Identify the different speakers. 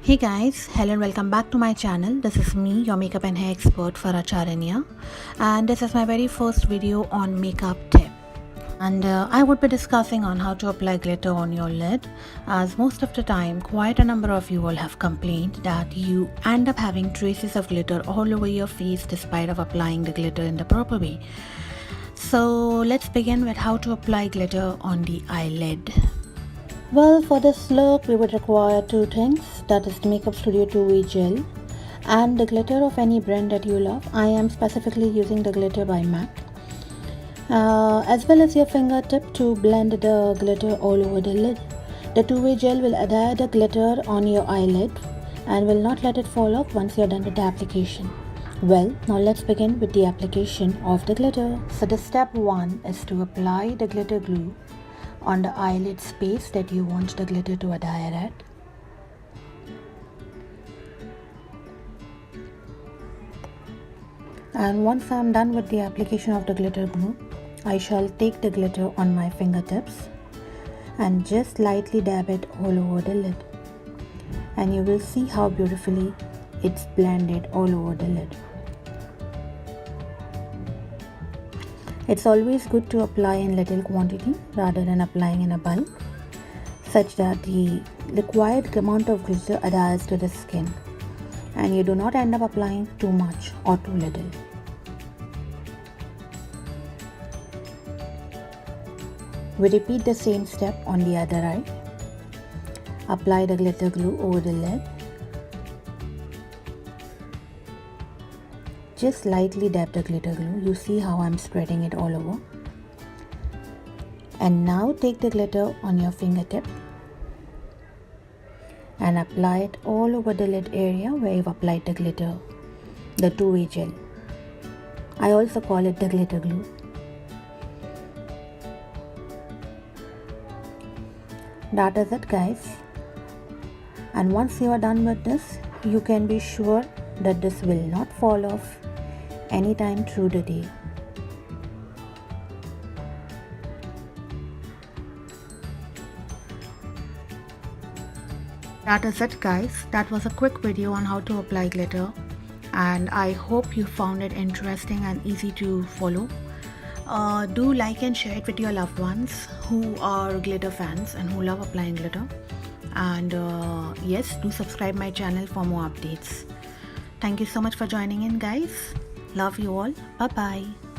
Speaker 1: Hey guys, hello and welcome back to my channel. This is me, your makeup and hair expert Farah Charania, and this is my very first video on makeup tip. And I would be discussing on how to apply glitter on your lid, as most of the time quite a number of you all have complained that you end up having traces of glitter all over your face despite of applying the glitter in the proper way. So let's begin with how to apply glitter on the eyelid. Well, for this look we would require two things, that is the Makeup Studio 2-way gel and the glitter of any brand that you love. I am specifically using the glitter by MAC, as well as your fingertip to blend the glitter all over the lid. The 2-way gel will adhere the glitter on your eyelid and will not let it fall off once you are done with the application. Well, now let's begin with the application of the glitter. So the step 1 is to apply the glitter glue on the eyelid space that you want the glitter to adhere at. And once I am done with the application of the glitter glue, I shall take the glitter on my fingertips and just lightly dab it all over the lid. And you will see how beautifully it's blended all over the lid. It's always good to apply in little quantity rather than applying in a bulk, such that the required amount of glitter adheres to the skin and you do not end up applying too much or too little. We repeat the same step on the other eye. Apply the glitter glue over the lid. Just lightly dab the glitter glue. You see how I'm spreading it all over. And now take the glitter on your fingertip and apply it all over the lid area where you've applied the glitter, the 2-way gel. I also call it the glitter glue. That is it, guys. And once you are done with this, you can be sure that this will not fall off anytime through the day. That is it, guys. That was a quick video on how to apply glitter, and I hope you found it interesting and easy to follow. Do like and share it with your loved ones who are glitter fans and who love applying glitter. And yes, do subscribe my channel for more updates. Thank you so much for joining in, guys. Love you all. Bye bye.